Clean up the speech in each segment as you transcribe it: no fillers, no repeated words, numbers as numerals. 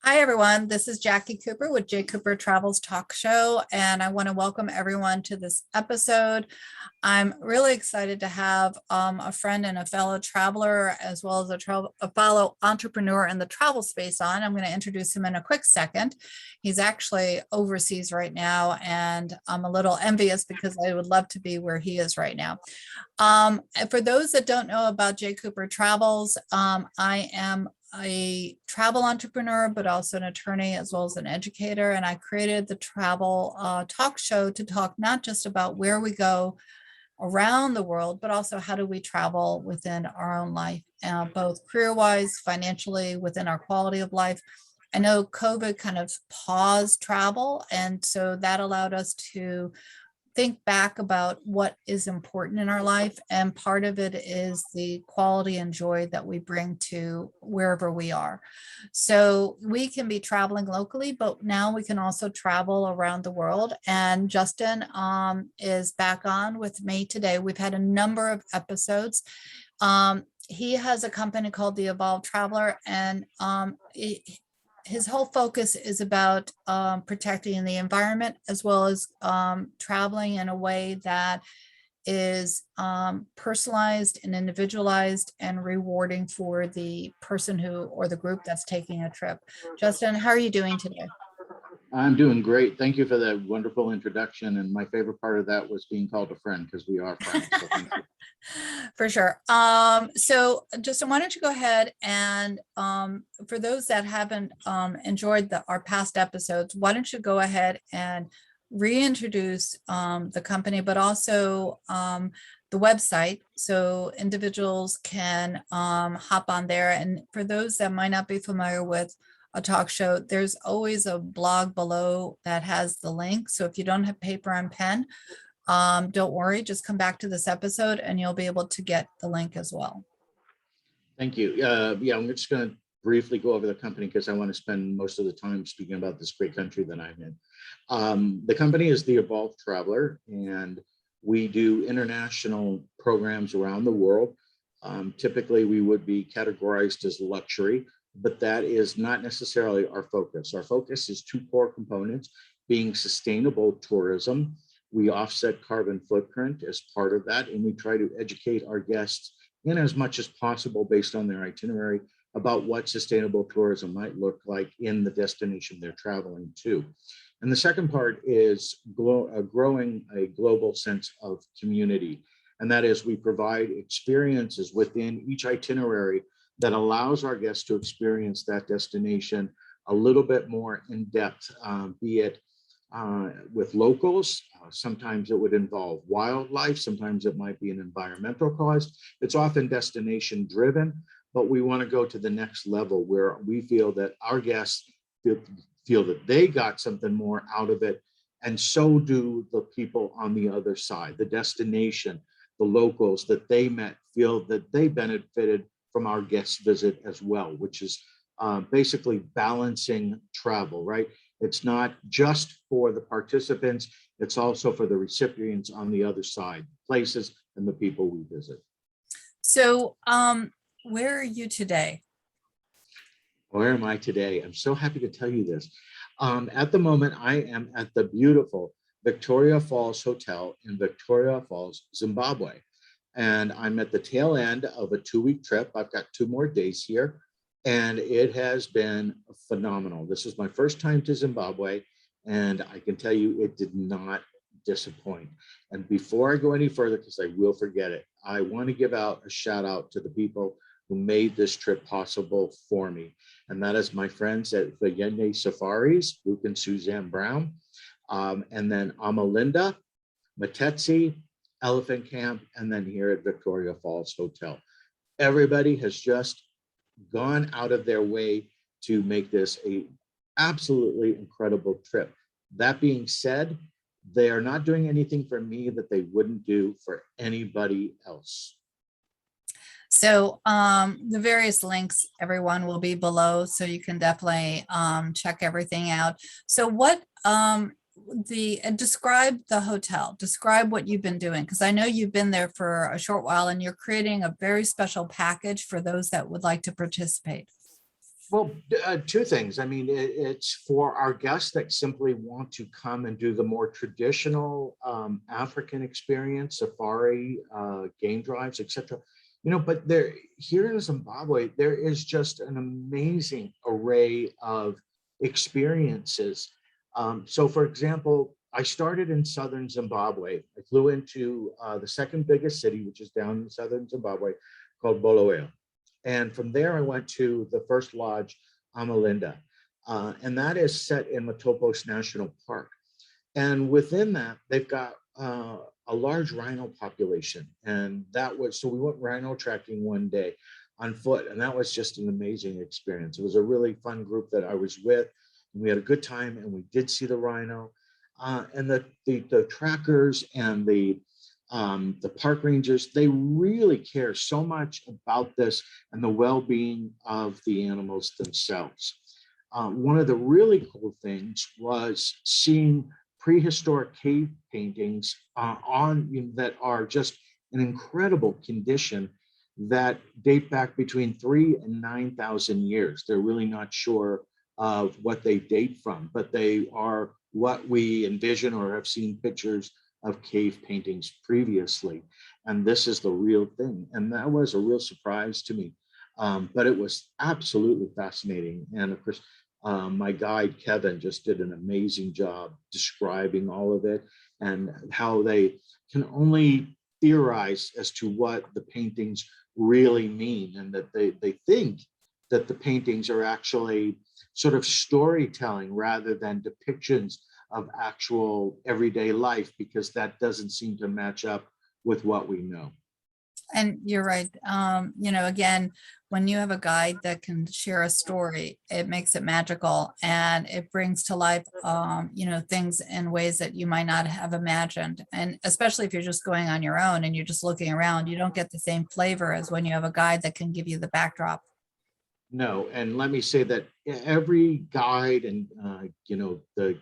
Hi, everyone. This is Jacqui Cooper with J. Cooper Travels Talk Show, and I want to welcome everyone to this episode. I'm really excited to have a friend and a fellow traveler, as well as a fellow entrepreneur in the travel space on. I'm going to introduce him in a quick second. He's actually overseas right now, and I'm a little envious because I would love to be where he is right now. For those that don't know about J. Cooper Travels, I am a travel entrepreneur, but also an attorney as well as an educator. And I created the travel talk show to talk not just about where we go around the world, but also how do we travel within our own life, both career-wise, financially, within our quality of life. I know COVID kind of paused travel, and so that allowed us to think back about what is important in our life. And part of it is the quality and joy that we bring to wherever we are. So we can be traveling locally, but now we can also travel around the world. And Justin is back on with me today. We've had a number of episodes. He has a company called The Evolved Traveler, and his whole focus is about protecting the environment, as well as traveling in a way that is personalized and individualized and rewarding for the person who or the group that's taking a trip. Justin, how are you doing today? I'm doing great. Thank you for that wonderful introduction. And my favorite part of that was being called a friend, because we are friends. So thank you. For sure. So Justin, why don't you go ahead and for those that haven't enjoyed our past episodes, why don't you go ahead and reintroduce the company, but also the website, so individuals can hop on there. And for those that might not be familiar with a talk show, there's always a blog below that has the link. So if you don't have paper and pen, don't worry, just come back to this episode and you'll be able to get the link as well. Thank you. Yeah, I'm just going to briefly go over the company because I want to spend most of the time speaking about this great country that I'm in. The company is The Evolved Traveler, and we do international programs around the world. Typically, we would be categorized as luxury, but that is not necessarily our focus. Our focus is two core components: being sustainable tourism. We offset carbon footprint as part of that, and we try to educate our guests in as much as possible based on their itinerary about what sustainable tourism might look like in the destination they're traveling to. And the second part is growing a global sense of community. And that is, we provide experiences within each itinerary that allows our guests to experience that destination a little bit more in depth, be it with locals. Sometimes it would involve wildlife. Sometimes it might be an environmental cause. It's often destination driven, but we want to go to the next level where we feel that our guests feel that they got something more out of it. And so do the people on the other side. The destination, the locals that they met feel that they benefited from our guest visit as well, which is basically balancing travel, right? It's not just for the participants, it's also for the recipients on the other side, places and the people we visit. So where are you today? Where am I today? I'm so happy to tell you this. At the moment, I am at the beautiful Victoria Falls Hotel in Victoria Falls, Zimbabwe. And I'm at the tail end of a 2-week trip. I've got 2 more days here, and it has been phenomenal. This is my first time to Zimbabwe, and I can tell you it did not disappoint. And before I go any further, because I will forget it, I want to give out a shout out to the people who made this trip possible for me. And that is my friends at the Yende Safaris, Luke and Suzanne Brown, and then Amalinda, Matetsi, Elephant Camp, and then here at Victoria Falls Hotel. Everybody has just gone out of their way to make this a absolutely incredible trip. That being said, they are not doing anything for me that they wouldn't do for anybody else. So the various links, everyone, will be below, so you can definitely check everything out. So what describe the hotel, describe what you've been doing, because I know you've been there for a short while and you're creating a very special package for those that would like to participate. Well, two things. I mean, it's for our guests that simply want to come and do the more traditional African experience, safari, game drives, etc. But there, here in Zimbabwe, there is just an amazing array of experiences. So, for example, I started in southern Zimbabwe. I flew into the second biggest city, which is down in southern Zimbabwe, called Bulawayo. And from there, I went to the first lodge, Amalinda, and that is set in Matopos National Park. And within that, they've got a large rhino population. And that was, so we went rhino tracking one day on foot, and that was just an amazing experience. It was a really fun group that I was with, and we had a good time, and we did see the rhino. And the trackers and the park rangers, they really care so much about this and the well-being of the animals themselves. One of the really cool things was seeing prehistoric cave paintings that are just in incredible condition that date back between 3,000 and 9,000 years. They're really not sure of what they date from, but they are what we envision or have seen pictures of cave paintings previously. And this is the real thing. And that was a real surprise to me. But it was absolutely fascinating. And of course, my guide, Kevin, just did an amazing job describing all of it and how they can only theorize as to what the paintings really mean, and that they think that the paintings are actually sort of storytelling rather than depictions of actual everyday life, because that doesn't seem to match up with what we know. And you're right. Again, when you have a guide that can share a story, it makes it magical, and it brings to life, things in ways that you might not have imagined. And especially if you're just going on your own and you're just looking around, you don't get the same flavor as when you have a guide that can give you the backdrop. No, and let me say that every guide and the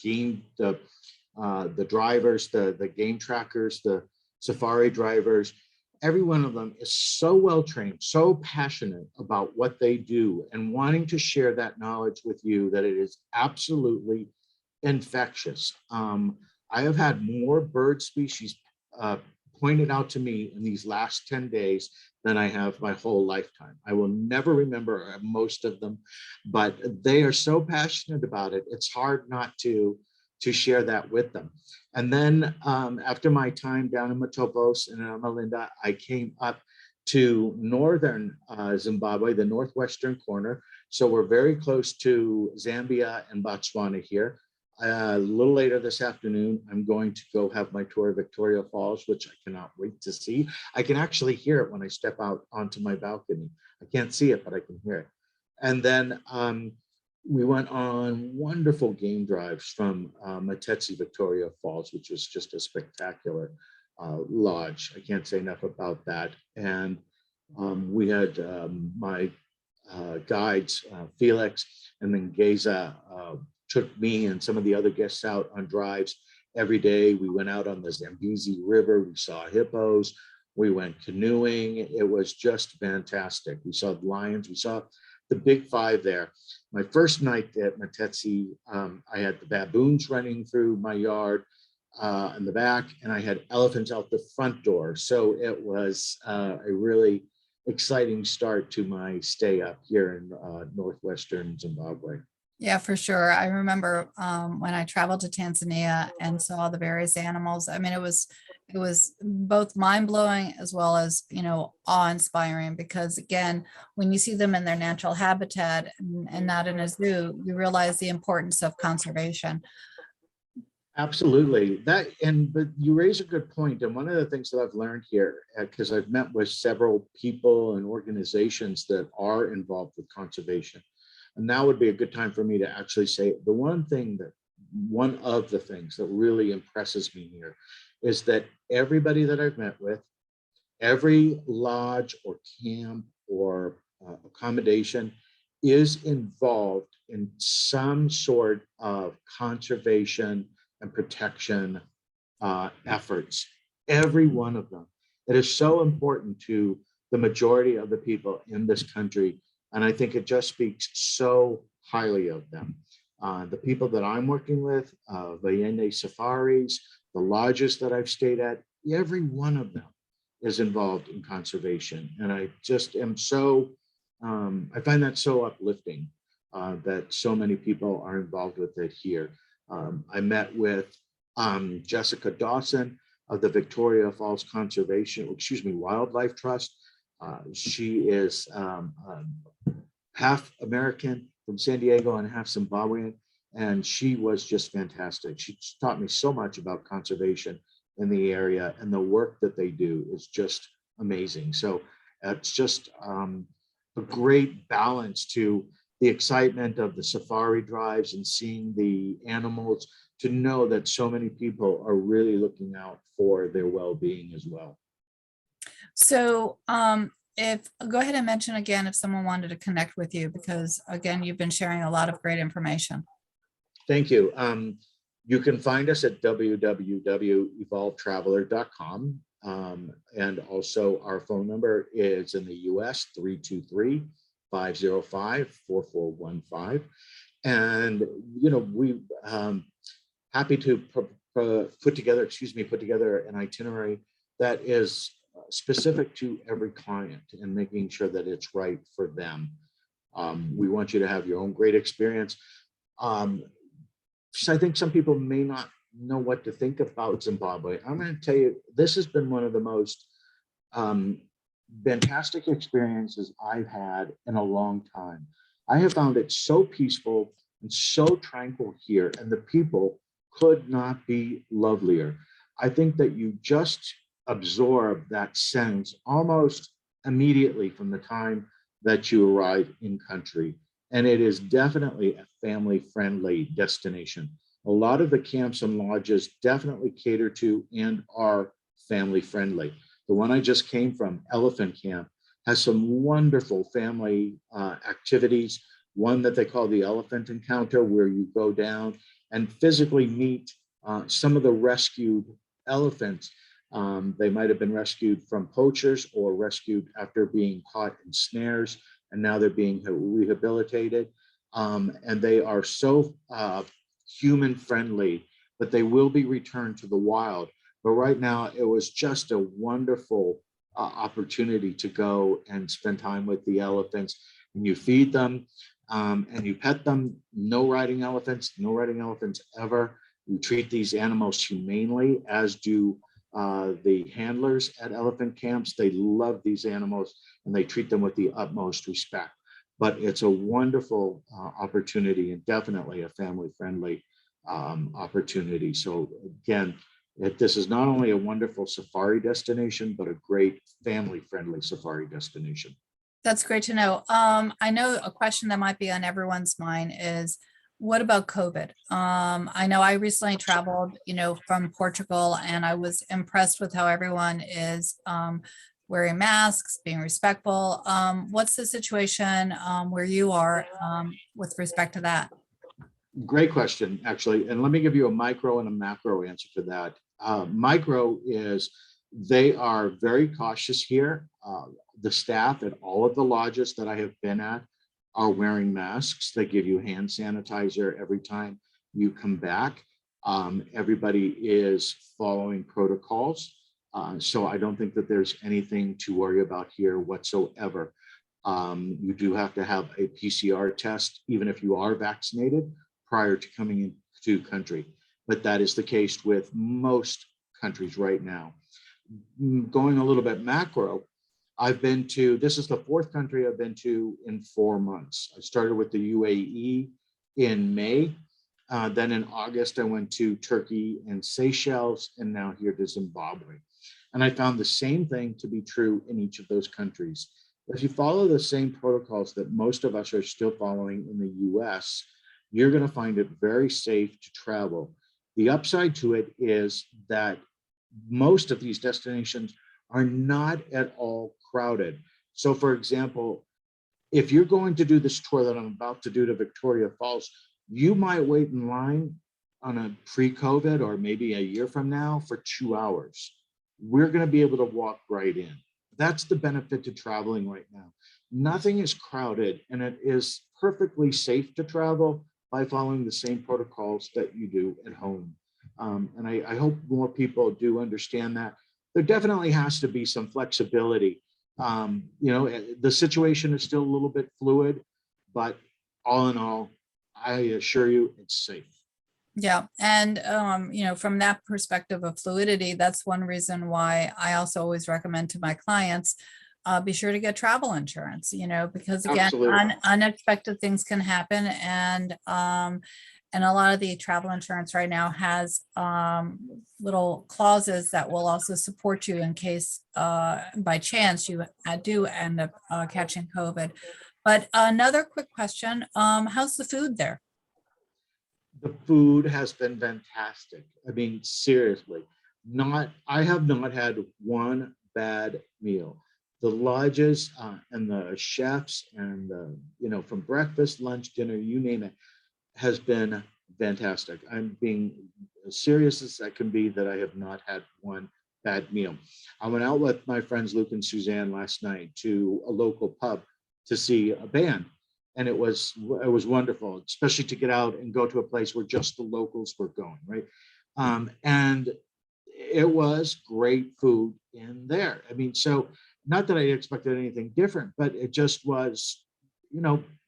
game, the drivers, the game trackers, the safari drivers, every one of them is so well trained, so passionate about what they do and wanting to share that knowledge with you that it is absolutely infectious. I have had more bird species pointed out to me in these last 10 days than I have my whole lifetime. I will never remember most of them, but they are so passionate about it. It's hard not to share that with them. And then after my time down in Matopos and in Amalinda, I came up to northern Zimbabwe, the northwestern corner. So we're very close to Zambia and Botswana here. A little later this afternoon, I'm going to go have my tour of Victoria Falls, which I cannot wait to see. I can actually hear it when I step out onto my balcony. I can't see it, but I can hear it. And then we went on wonderful game drives from Matetsi Victoria Falls, which was just a spectacular lodge. I can't say enough about that. And we had my guides, Felix and Mengeza, took me and some of the other guests out on drives every day. We went out on the Zambezi River. We saw hippos. We went canoeing. It was just fantastic. We saw lions. We saw the big five there. My first night at Matetsi, I had the baboons running through my yard in the back, and I had elephants out the front door. So it was a really exciting start to my stay up here in northwestern Zimbabwe. Yeah, for sure. I remember when I traveled to Tanzania and saw the various animals. I mean, it was both mind blowing as well as, awe inspiring, because again, when you see them in their natural habitat and not in a zoo, you realize the importance of conservation. Absolutely. But you raise a good point. And one of the things that I've learned here, because I've met with several people and organizations that are involved with conservation, and now would be a good time for me to actually say one of the things that really impresses me here is that everybody that I've met with, every lodge or camp or accommodation is involved in some sort of conservation and protection efforts. Every one of them. It is so important to the majority of the people in this country And I think it just speaks so highly of them. The people that I'm working with, Vallende Safaris, the lodges that I've stayed at, every one of them is involved in conservation. And I just am so, I find that so uplifting that so many people are involved with it here. I met with Jessica Dawson of the Victoria Falls Wildlife Trust. She is half American from San Diego and half Zimbabwean, and she was just fantastic. She taught me so much about conservation in the area, and the work that they do is just amazing. So it's just a great balance to the excitement of the safari drives and seeing the animals, to know that so many people are really looking out for their well-being as well. So go ahead and mention again if someone wanted to connect with you, because again, you've been sharing a lot of great information. Thank you. You can find us at www.evolvetraveler.com. And also our phone number is in the US 323-505-4415. And, we happy to put together an itinerary that is specific to every client and making sure that it's right for them. We want you to have your own great experience. So I think some people may not know what to think about Zimbabwe. I'm going to tell you, this has been one of the most fantastic experiences I've had in a long time. I have found it so peaceful and so tranquil here, and the people could not be lovelier. I think that you just absorb that sense almost immediately from the time that you arrive in country. And it is definitely a family-friendly destination. A lot of the camps and lodges definitely cater to and are family-friendly. The one I just came from, Elephant Camp, has some wonderful family activities. One that they call the Elephant Encounter, where you go down and physically meet some of the rescued elephants. They might have been rescued from poachers or rescued after being caught in snares, and now they're being rehabilitated. And they are so human friendly, but they will be returned to the wild. But right now, it was just a wonderful opportunity to go and spend time with the elephants. And you feed them and you pet them. No riding elephants ever. We treat these animals humanely, as do the handlers at elephant camps. They love these animals and they treat them with the utmost respect. But it's a wonderful opportunity, and definitely a family-friendly opportunity. So again, this is not only a wonderful safari destination, but a great family-friendly safari destination. That's great to know. I know a question that might be on everyone's mind is, what about COVID? I know I recently traveled, from Portugal, and I was impressed with how everyone is wearing masks, being respectful. What's the situation where you are with respect to that? Great question, actually. And let me give you a micro and a macro answer to that. Micro is they are very cautious here. The staff at all of the lodges that I have been at are wearing masks. They give you hand sanitizer every time you come back. Everybody is following protocols. So I don't think that there's anything to worry about here whatsoever. You do have to have a PCR test, even if you are vaccinated, prior to coming into country. But that is the case with most countries right now. Going a little bit macro, this is the fourth country I've been to in 4 months. I started with the UAE in May. Then in August, I went to Turkey and Seychelles, and now here to Zimbabwe. And I found the same thing to be true in each of those countries. If you follow the same protocols that most of us are still following in the US, you're going to find it very safe to travel. The upside to it is that most of these destinations are not at all crowded. So for example, if you're going to do this tour that I'm about to do to Victoria Falls, you might wait in line on a pre-COVID or maybe a year from now for 2 hours. We're going to be able to walk right in. That's the benefit to traveling right now. Nothing is crowded, and it is perfectly safe to travel by following the same protocols that you do at home. And I hope more people do understand that. There definitely has to be some flexibility. The situation is still a little bit fluid, but all in all, I assure you it's safe. Yeah. And, from that perspective of fluidity, that's one reason why I also always recommend to my clients, be sure to get travel insurance, because again, Absolutely. unexpected things can happen. And a lot of the travel insurance right now has little clauses that will also support you in case by chance you do end up catching COVID. But another quick question, how's the food there? The food has been fantastic. I mean, seriously, I have not had one bad meal. The lodges and the chefs and from breakfast, lunch, dinner, you name it, has been fantastic. I'm being as serious as I can be that I have not had one bad meal. I went out with my friends Luke and Suzanne last night to a local pub to see a band, and it was wonderful, especially to get out and go to a place where just the locals were going, right? And it was great food in there. I mean, so not that I expected anything different, but it just was,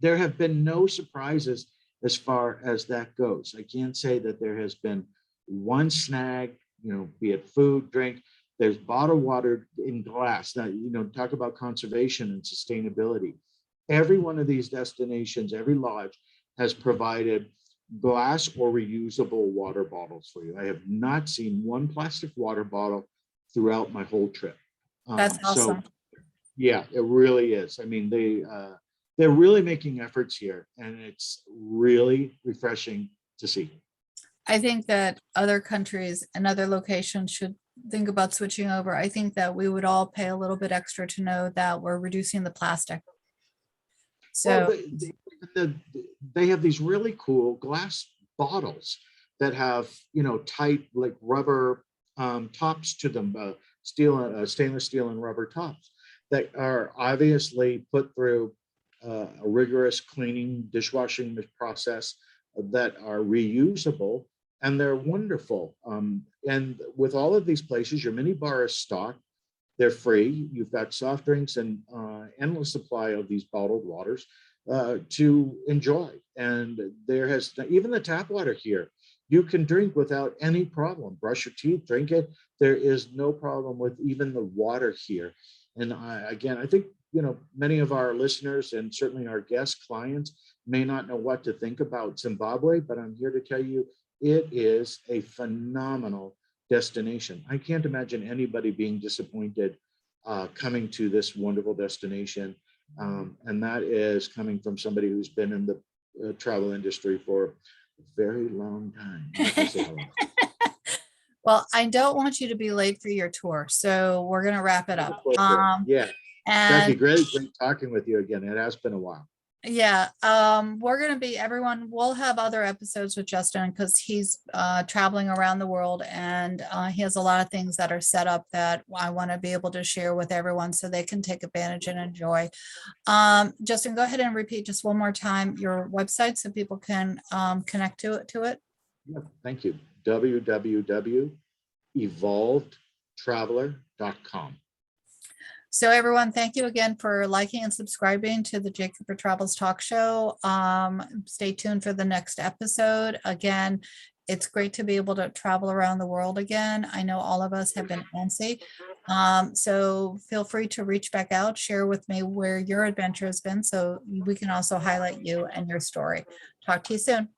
there have been no surprises as far as that goes. I can't say that there has been one snag, be it food, drink. There's bottled water in glass. Now, talk about conservation and sustainability. Every one of these destinations, every lodge has provided glass or reusable water bottles for you. I have not seen one plastic water bottle throughout my whole trip. That's awesome. So, yeah, it really is. I mean, they're really making efforts here, and it's really refreshing to see. I think that other countries and other locations should think about switching over. I think that we would all pay a little bit extra to know that we're reducing the plastic. Well, So, they have these really cool glass bottles that have, tight like rubber tops to them, stainless steel and rubber tops that are obviously put through a rigorous cleaning, dishwashing process that are reusable, and they're wonderful. And with all of these places, your mini bar is stocked. They're free. You've got soft drinks and endless supply of these bottled waters to enjoy. And there has even the tap water here, you can drink without any problem. Brush your teeth, drink it. There is no problem with even the water here. And again, I think many of our listeners and certainly our guest clients may not know what to think about Zimbabwe, but I'm here to tell you it is a phenomenal destination. I can't imagine anybody being disappointed coming to this wonderful destination. And that is coming from somebody who's been in the travel industry for a very long time. well, I don't want you to be late for your tour, so we're going to wrap it up. Yeah. And Jacqui, great talking with you again. It has been a while. yeah, we're going to be, everyone, we'll have other episodes with Justin because he's traveling around the world, and he has a lot of things that are set up that I want to be able to share with everyone so they can take advantage and enjoy. Justin, go ahead and repeat just one more time your website so people can connect to it. Yeah, thank you. www.evolvedtraveler.com. So everyone, thank you again for liking and subscribing to the Jacqui Cooper Travels Talk Show. Stay tuned for the next episode. Again, it's great to be able to travel around the world again. I know all of us have been antsy. So feel free to reach back out, share with me where your adventure has been so we can also highlight you and your story. Talk to you soon.